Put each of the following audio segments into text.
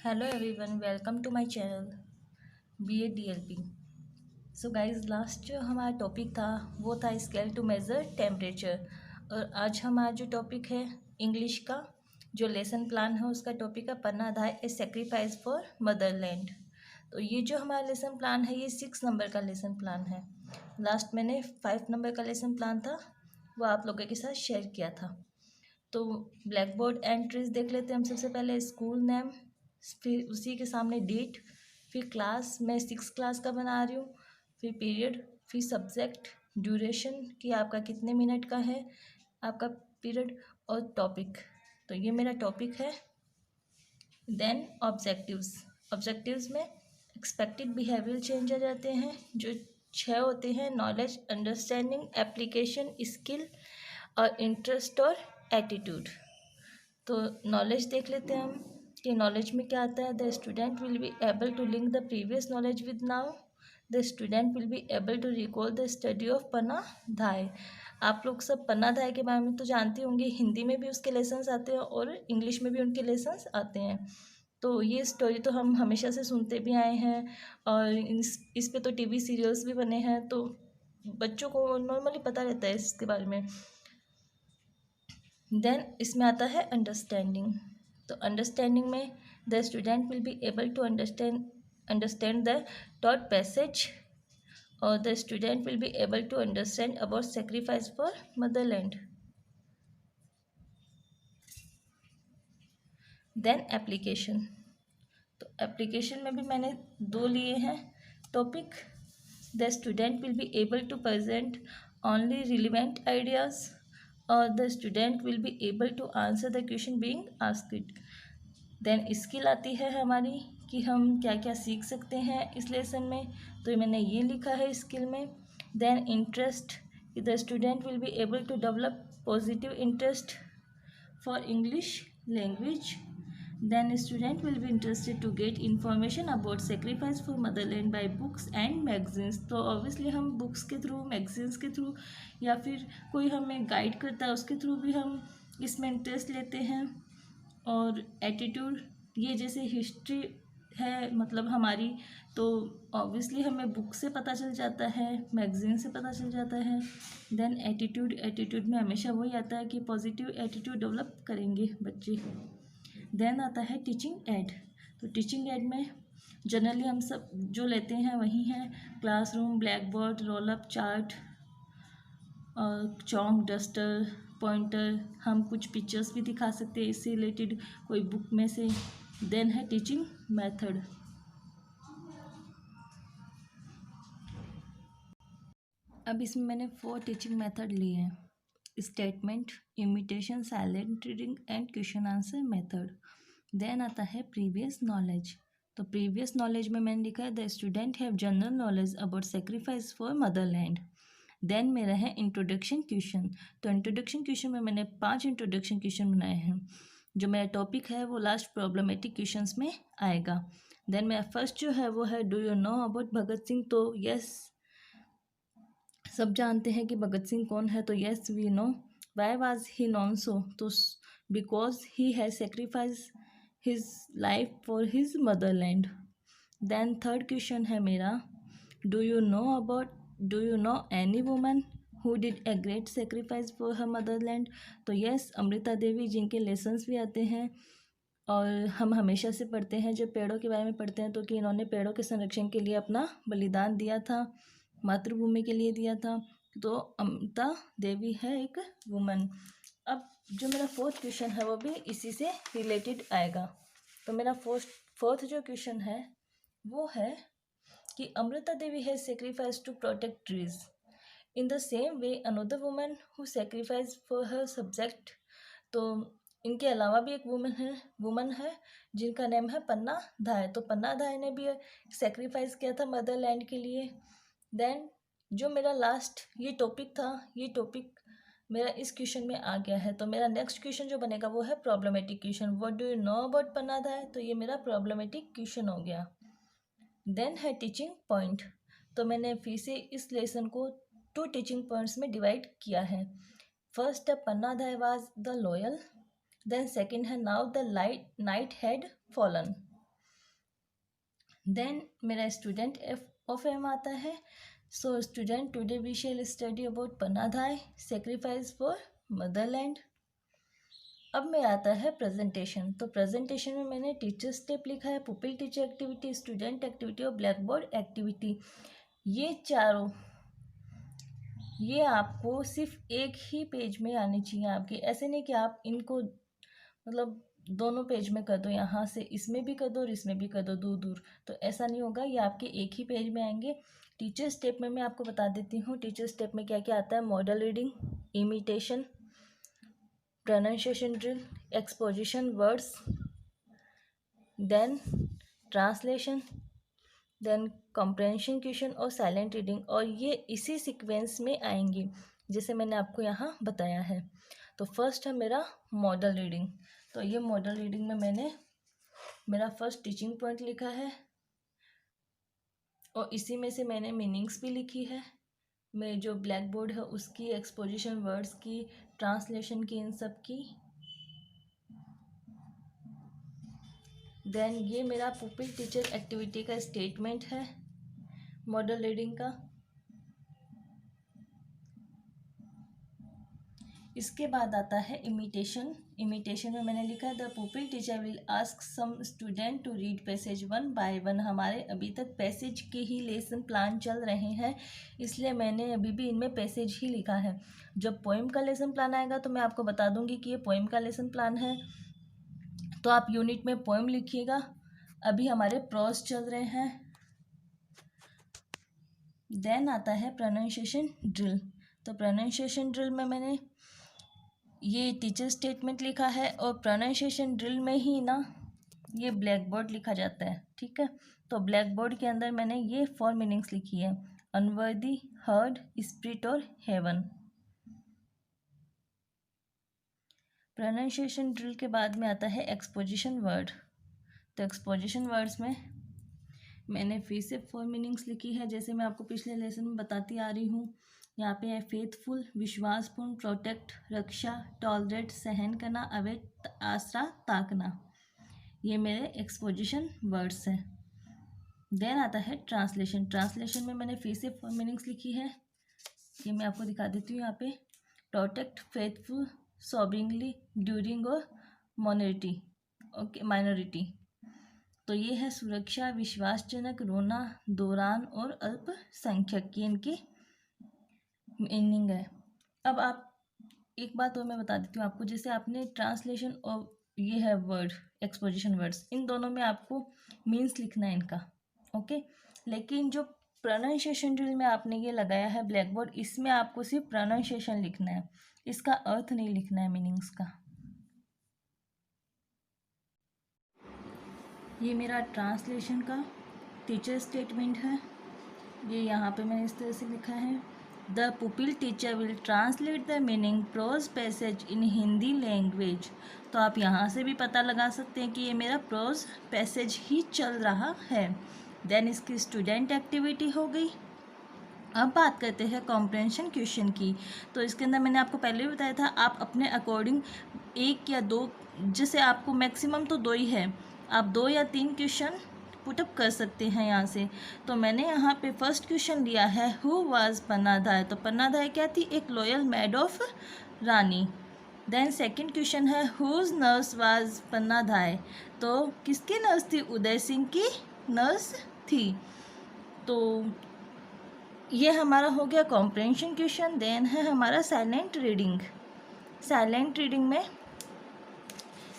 Hello everyone, welcome to my channel BADLP। So guys last जो हमारा topic था वो था स्केल टू मेज़र टेम्परेचर। और आज हमारा जो टॉपिक है इंग्लिश का जो लेसन प्लान है उसका टॉपिक है पन्ना अध्याय ए सेक्रीफाइस फॉर मदरलैंड। तो ये जो हमारा लेसन प्लान है ये 6 नंबर का लेसन प्लान है। लास्ट मैंने 5 नंबर का लेसन प्लान था वो आप लोगों के साथ शेयर किया था। तो ब्लैक बोर्ड एंट्रीज देख लेते हैं हम। सबसे पहले स्कूल नेम, फिर उसी के सामने डेट, फिर क्लास मैं 6 क्लास का बना रही हूँ, फिर पीरियड, फिर सब्जेक्ट, ड्यूरेशन कि आपका कितने मिनट का है आपका पीरियड, और टॉपिक। तो ये मेरा टॉपिक है। Then objectives. ऑब्जेक्टिव्स में एक्सपेक्टेड बिहेवियर चेंज आ जाते हैं जो 6 होते हैं: नॉलेज, अंडरस्टैंडिंग, एप्लीकेशन, स्किल और इंटरेस्ट और एटीट्यूड। तो नॉलेज देख लेते हैं हम कि नॉलेज में क्या आता है। The student will be able to link the previous knowledge with now. The student will be able to recall the study of Panna Dhai. आप लोग सब पन्ना धाय के बारे में तो जानते होंगे, हिंदी में भी उसके लेसन्स आते हैं और इंग्लिश में भी उनके लेसन्स आते हैं। तो ये स्टोरी तो हम हमेशा से सुनते भी आए हैं और इस पे तो टीवी सीरियल्स भी बने हैं, तो बच्चों को नॉर्मली पता रहता है इसके बारे में। देन इसमें आता है अंडरस्टैंडिंग। तो अंडरस्टैंडिंग में the student will be able to understand the taught passage, और the student will be able to understand about sacrifice for motherland. Then application. तो एप्लीकेशन में भी मैंने 2 लिए हैं topic. The student will be able to present only relevant ideas, और the student will be able to answer the question being asked. Then skill आती है हमारी कि हम क्या क्या सीख सकते हैं इस लेसन में, तो मैंने ये लिखा है स्किल में। Then interest, the student will be able to develop positive interest for English language. Then student will be interested to get information about sacrifice for motherland by books and magazines। तो obviously हम books के through, magazines के through या फिर कोई हमें guide करता है उसके थ्रू भी हम इसमें इंटरेस्ट लेते हैं। और एटीट्यूड, ये जैसे हिस्ट्री है मतलब हमारी, तो ऑब्वियसली हमें बुक से पता चल जाता है, मैगजीन से पता चल जाता है। देन एटीट्यूड, एटीट्यूड में हमेशा वही आता है कि पॉजिटिव एटीट्यूड डेवलप करेंगे बच्चे। देन आता है टीचिंग एड। तो टीचिंग एड में जनरली हम सब जो लेते हैं वही हैं classroom, black board, roll up chart और चौक, डस्टर, पॉइंटर। हम कुछ पिक्चर्स भी दिखा सकते हैं इससे रिलेटेड कोई बुक में से। देन है टीचिंग मेथड। अब इसमें मैंने 4 टीचिंग मेथड लिए हैं: statement, imitation, silent reading and question answer method. Then आता है प्रीवियस नॉलेज। तो प्रीवियस नॉलेज में मैंने लिखा है the student have general knowledge about sacrifice for motherland. Then मेरा है इंट्रोडक्शन क्वेश्चन। तो इंट्रोडक्शन क्वेश्चन में मैंने 5 इंट्रोडक्शन क्वेश्चन बनाए हैं। जो मेरा टॉपिक है वो लास्ट प्रॉब्लमेटिक क्वेश्चंस में आएगा। देन मेरा फर्स्ट जो है वो है do you know about Bhagat Singh. तो यस, सब जानते हैं कि भगत सिंह कौन है, तो yes we know. Why was he known so, तो because he has sacrifice his life for his motherland. Then third question है मेरा do you know any woman who did a great sacrifice for her motherland. तो yes, Amrita Devi, जिनके lessons भी आते हैं और हम हमेशा से पढ़ते हैं, जब पेड़ों के बारे में पढ़ते हैं तो कि इन्होंने पेड़ों के संरक्षण के लिए अपना बलिदान दिया था, मातृभूमि के लिए दिया था। तो अमृता देवी है एक वुमन। अब जो मेरा फोर्थ क्वेश्चन है वो भी इसी से रिलेटेड आएगा। तो मेरा फोर्थ जो क्वेश्चन है वो है कि Amrita Devi has sacrifice to protect trees in the same way another woman who sacrifice for her subject. तो इनके अलावा भी एक वुमन है जिनका नेम है पन्ना धाय। तो पन्ना धाय ने भी सेक्रीफाइस किया था मदरलैंड के लिए। देन जो मेरा लास्ट ये टॉपिक था, ये टॉपिक मेरा इस क्वेश्चन में आ गया है। तो मेरा नेक्स्ट क्वेश्चन जो बनेगा वो है problematic question. What do you know about Panna Dhai. तो ये मेरा प्रॉब्लमेटिक क्वेश्चन हो गया। देन है टीचिंग पॉइंट। तो मैंने फिर से इस लेसन को 2 टीचिंग पॉइंट्स में डिवाइड किया है। फर्स्ट है Panna Dhai was the loyal. Then second है now the night had fallen. Then मेरा स्टूडेंट ऑफ एम आता है। So student today we shall study about Pannadhai sacrifice for motherland. अब में आता है प्रेजेंटेशन। तो प्रेजेंटेशन में मैंने टीचर स्टेप लिखा है, pupil teacher activity, student activity और ब्लैक बोर्ड एक्टिविटी। ये चारों ये आपको सिर्फ एक ही पेज में आनी चाहिए आपके। ऐसे नहीं कि आप इनको मतलब दोनों पेज में कर दो, यहाँ से इसमें भी कर दो और इसमें भी कर दो दूर दूर, तो ऐसा नहीं होगा। ये आपके एक ही पेज में आएंगे। टीचर स्टेप में मैं आपको बता देती हूँ टीचर स्टेप में क्या क्या आता है। Model reading, imitation, pronunciation drill, exposition words, then translation, then comprehension question और silent reading, और ये इसी सीक्वेंस में आएंगी जैसे मैंने आपको यहाँ बताया है। तो फर्स्ट है मेरा मॉडल रीडिंग। तो ये मॉडल रीडिंग में मैंने मेरा फर्स्ट टीचिंग पॉइंट लिखा है और इसी में से मैंने मीनिंग्स भी लिखी है। मेरे जो ब्लैक बोर्ड है उसकी, एक्सपोजिशन वर्ड्स की, ट्रांसलेशन की, इन सब की। देन ये मेरा पुपिल टीचर एक्टिविटी का स्टेटमेंट है मॉडल रीडिंग का। इसके बाद आता है इमिटेशन। इमिटेशन में मैंने लिखा है the pupil teacher will ask some student to read passage 1 by 1। हमारे अभी तक पैसेज के ही लेसन प्लान चल रहे हैं, इसलिए मैंने अभी भी इनमें पैसेज ही लिखा है। जब पोएम का लेसन प्लान आएगा तो मैं आपको बता दूंगी कि ये पोएम का लेसन प्लान है, तो आप यूनिट में पोएम लिखिएगा। अभी हमारे प्रोज चल रहे हैं। देन आता है प्रोनाउंसिएशन ड्रिल। तो प्रोनाउंसिएशन ड्रिल में मैंने ये टीचर स्टेटमेंट लिखा है और प्रोनाउंसिएशन ड्रिल में ही ना ये ब्लैक बोर्ड लिखा जाता है, ठीक है। तो ब्लैक बोर्ड के अंदर मैंने ये 4 मीनिंग्स लिखी है, अनवर्दी, हर्ड, स्पिरिट और हेवन। प्रोनाउंसिएशन ड्रिल के बाद में आता है एक्सपोजिशन वर्ड। तो एक्सपोजिशन वर्ड्स में मैंने फिर से 4 मीनिंग्स लिखी है जैसे मैं आपको पिछले लेसन में बताती आ रही हूँ। यहाँ पे है फेथफुल, विश्वासपूर्ण, प्रोटेक्ट, रक्षा, टॉलरेट, सहन करना, अवैध, आसरा, ताकना। ये मेरे एक्सपोजिशन वर्ड्स हैं। देन आता है ट्रांसलेशन। ट्रांसलेशन में मैंने फिर से 4 मीनिंग्स लिखी है, ये मैं आपको दिखा देती हूँ यहाँ पे। प्रोटेक्ट, फेथफुल, सॉबरिंगली, ड्यूरिंग और मोनरिटी, ओके, माइनॉरिटी। तो ये है सुरक्षा, विश्वासजनक, रोना, दौरान और अल्पसंख्यक, की इनकी मीनिंग है। अब आप एक बात और मैं बता देती हूँ आपको, जैसे आपने ट्रांसलेशन और ये है वर्ड एक्सपोजिशन वर्ड्स, इन दोनों में आपको मीन्स लिखना है इनका, ओके। लेकिन जो प्रोनाउंसिएशन ड्रिल में आपने ये लगाया है ब्लैक बोर्ड, इसमें आपको सिर्फ प्रोनाउंसिएशन लिखना है, इसका अर्थ नहीं लिखना है मीनिंग्स का। ये मेरा ट्रांसलेशन का टीचर स्टेटमेंट है। ये यहाँ पे मैंने इस तरह से लिखा है, the pupil teacher will translate the meaning prose passage in Hindi language. तो आप यहाँ से भी पता लगा सकते हैं कि ये मेरा प्रोज पैसेज ही चल रहा है। देन इसकी स्टूडेंट एक्टिविटी हो गई। अब बात करते हैं कॉम्प्रहेंशन क्वेश्चन की। तो इसके अंदर मैंने आपको पहले भी बताया था, आप अपने अकॉर्डिंग 1 या 2, जैसे आपको मैक्सिमम तो 2 ही है, आप 2 या 3 क्वेश्चन पुटअप कर सकते हैं यहाँ से। तो मैंने यहाँ पे फर्स्ट क्वेश्चन लिया है, हु वाज पन्नाधाय। तो पन्नाधाय क्या थी, एक loyal maid of rani. Then second question है, हुज नर्स वाज पन्नाधाय। तो किसकी नर्स थी, उदय सिंह की नर्स थी। तो ये हमारा हो गया कॉम्प्रहेंशन क्वेश्चन। देन है हमारा साइलेंट रीडिंग। साइलेंट रीडिंग में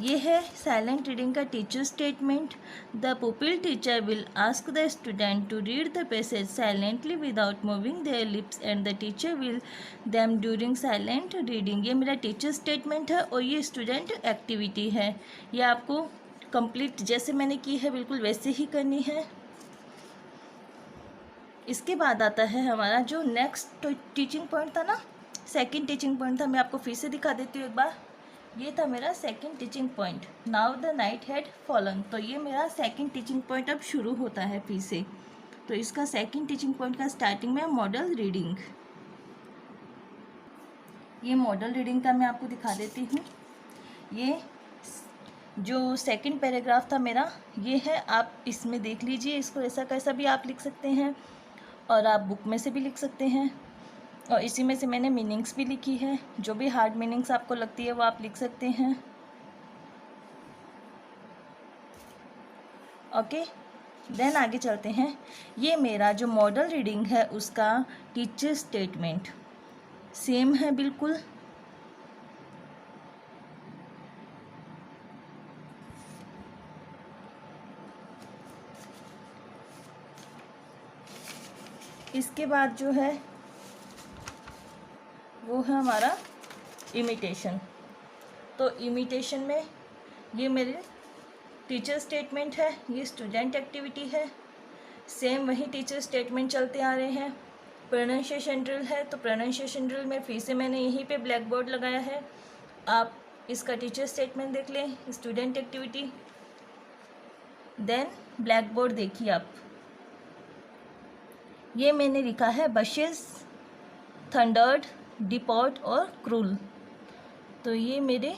ये है साइलेंट रीडिंग का teacher statement, the pupil teacher will ask the student to read the passage silently without moving their lips and the teacher will them during silent reading. ये मेरा teacher statement है और ये student activity है। ये आपको complete जैसे मैंने की है बिल्कुल वैसे ही करनी है। इसके बाद आता है हमारा जो नेक्स्ट टीचिंग पॉइंट था ना, सेकंड टीचिंग पॉइंट था, मैं आपको फिर से दिखा देती हूँ एक बार। ये था मेरा second teaching point, now the night had fallen. तो ये मेरा सेकंड टीचिंग पॉइंट अब शुरू होता है फिर से। तो इसका सेकंड टीचिंग पॉइंट का स्टार्टिंग में मॉडल रीडिंग। ये मॉडल रीडिंग का मैं आपको दिखा देती हूँ। जो सेकंड पैराग्राफ था मेरा ये है, आप इसमें देख लीजिए, इसको ऐसा कैसा भी आप लिख सकते हैं और आप बुक में से भी लिख सकते हैं, और इसी में से मैंने मीनिंग्स भी लिखी है। जो भी हार्ड मीनिंग्स आपको लगती है वो आप लिख सकते हैं। ओके, देन आगे चलते हैं। ये मेरा जो मॉडल रीडिंग है उसका टीचर स्टेटमेंट सेम है बिल्कुल। इसके बाद जो है वो है हमारा इमिटेशन। तो इमिटेशन में ये मेरे टीचर स्टेटमेंट है, ये स्टूडेंट एक्टिविटी है, सेम वही टीचर स्टेटमेंट चलते आ रहे हैं। प्रोनाउंसिएशन ड्रिल है, तो प्रोनाउंसिएशन ड्रिल में फिर से मैंने यहीं पे ब्लैक बोर्ड लगाया है, आप इसका टीचर स्टेटमेंट देख लें, student activity. Then blackboard देखिए आप, ये मैंने लिखा है बशेस, थंडर्ड, डिपॉट और क्रूल। तो ये मेरे,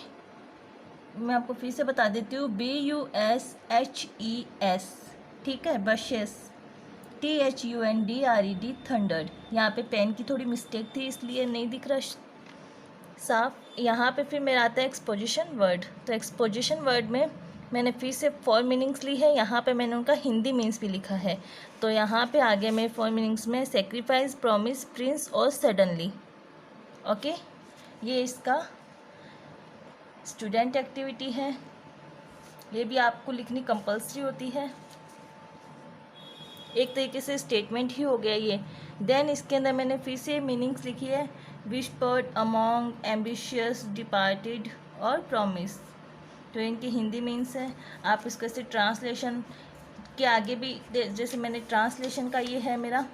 मैं आपको फिर से बता देती हूँ, BUSHES, ठीक है, बशेस, THUNDRED, थंडर्ड। यहाँ पे पेन की थोड़ी मिस्टेक थी इसलिए नहीं दिख रहा साफ। यहाँ पे फिर मेरा आता है एक्सपोजिशन वर्ड। तो एक्सपोजिशन वर्ड में मैंने फिर से 4 मीनिंग्स ली है, यहाँ पे मैंने उनका हिंदी मीन्स भी लिखा है। तो यहाँ पे आगे में 4 मीनिंग्स में सेक्रीफाइस, प्रॉमिस, प्रिंस और सडनली। ओके, ये इसका स्टूडेंट एक्टिविटी है, ये भी आपको लिखनी कंपल्सरी होती है, एक तरीके से स्टेटमेंट ही हो गया ये। देन इसके अंदर मैंने फिर से मीनिंग्स लिखी है, विस्पर्ड, अमोंग, एम्बिशियस, डिपार्टेड और प्रॉमिस। तो इनकी हिंदी मीन्स है। आप इसको ऐसे ट्रांसलेशन के आगे भी, जैसे मैंने ट्रांसलेशन का ये है मेरा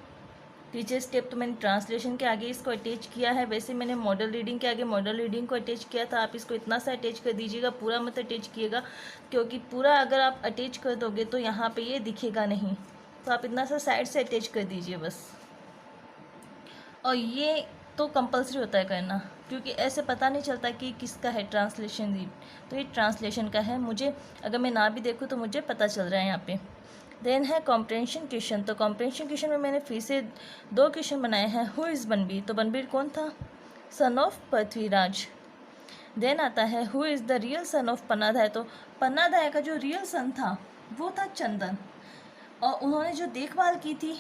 टीचर स्टेप, तो मैंने ट्रांसलेशन के आगे इसको अटैच किया है। वैसे मैंने मॉडल रीडिंग के आगे मॉडल रीडिंग को अटैच किया था। आप इसको इतना सा अटैच कर दीजिएगा, पूरा मत अटैच कीजिएगा, क्योंकि पूरा अगर आप अटैच कर दोगे तो यहाँ पे ये दिखेगा नहीं। तो आप इतना सा साइड से अटैच कर दीजिए बस। और ये तो कंपलसरी होता है करना, क्योंकि ऐसे पता नहीं चलता कि किसका है ट्रांसलेशन रीड। तो ये ट्रांसलेशन का है, मुझे अगर मैं ना भी देखूँ तो मुझे पता चल रहा है यहाँ पे। देन है कॉम्प्रहेंशन क्वेश्चन। तो कॉम्प्रहेंशन क्वेश्चन में मैंने फिर से 2 क्वेश्चन बनाए हैं। Who is Banbir? तो बनबीर कौन था? Son of Prithviraj. देन आता है who is the real son of Pannadhai? तो पन्नाधाय का जो रियल सन था वो था चंदन, और उन्होंने जो देखभाल की थी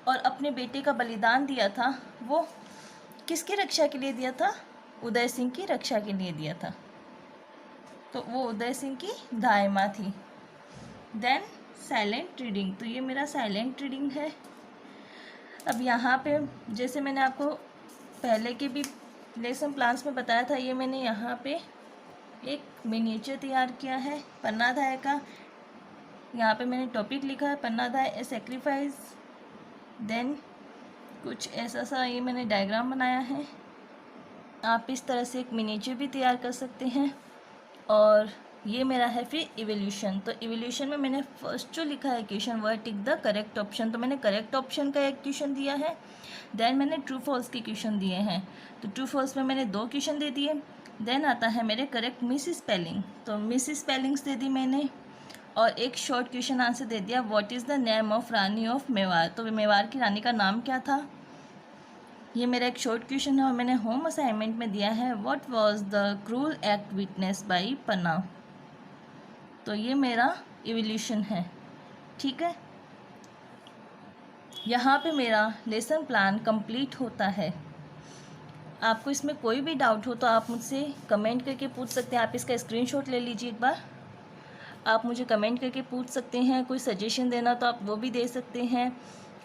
और अपने बेटे का बलिदान दिया था वो किसकी रक्षा के लिए दिया था? उदय सिंह की रक्षा के लिए दिया था। तो वो उदय सिंह की दाई थी। Then silent reading. तो ये मेरा साइलेंट रीडिंग है। अब यहाँ पे जैसे मैंने आपको पहले के भी लेसन प्लान्स में बताया था, ये मैंने यहाँ पे एक मिनिएचर तैयार किया है पन्नाधाय का। यहाँ पे मैंने टॉपिक लिखा है पन्नाधाय ए सेक्रीफाइस। देन कुछ ऐसा सा ये मैंने डायग्राम बनाया है। आप इस तरह से एक मिनिएचर भी तैयार कर सकते हैं। और ये मेरा है फिर इवोल्यूशन। तो इवोल्यूशन में मैंने फर्स्ट जो लिखा है क्वेश्चन, वह टिक द करेक्ट ऑप्शन। तो मैंने करेक्ट ऑप्शन का एक क्वेश्चन दिया है। देन मैंने ट्रू फॉल्स के क्वेश्चन दिए हैं। तो ट्रू फॉल्स में मैंने 2 क्वेश्चन दे दिए। देन आता है मेरे करेक्ट मिस स्पेलिंग। तो मिस स्पेलिंग्स दे दी मैंने, और एक शॉर्ट क्वेश्चन आंसर दे दिया, what is the name of Rani of Mewar? तो मेवाड़ की रानी का नाम क्या था? ये मेरा एक शॉर्ट क्वेश्चन है। और मैंने होम असाइनमेंट में दिया है, what was the cruel act witness by Panna? तो ये मेरा इवोल्यूशन है, ठीक है। यहाँ पे मेरा लेसन प्लान कंप्लीट होता है। आपको इसमें कोई भी डाउट हो तो आप मुझसे कमेंट करके पूछ सकते हैं। आप इसका स्क्रीनशॉट ले लीजिए एक बार, आप मुझे कमेंट करके पूछ सकते हैं। कोई सजेशन देना तो आप वो भी दे सकते हैं।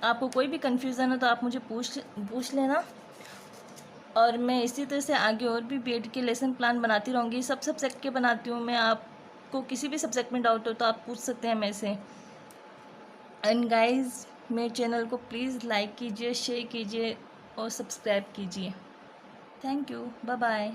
आपको कोई भी कन्फ्यूज़न हो तो आप मुझे पूछ लेना। और मैं इसी तरह से आगे और भी बीएड के लेसन प्लान बनाती रहूँगी। सब सब्जेक्ट के बनाती हूँ मैं। आपको किसी भी सब्जेक्ट में डाउट हो तो आप पूछ सकते हैं मेरे से। एंड गाइस, मेरे चैनल को प्लीज़ लाइक कीजिए, शेयर कीजिए और सब्सक्राइब कीजिए। Thank you, bye bye.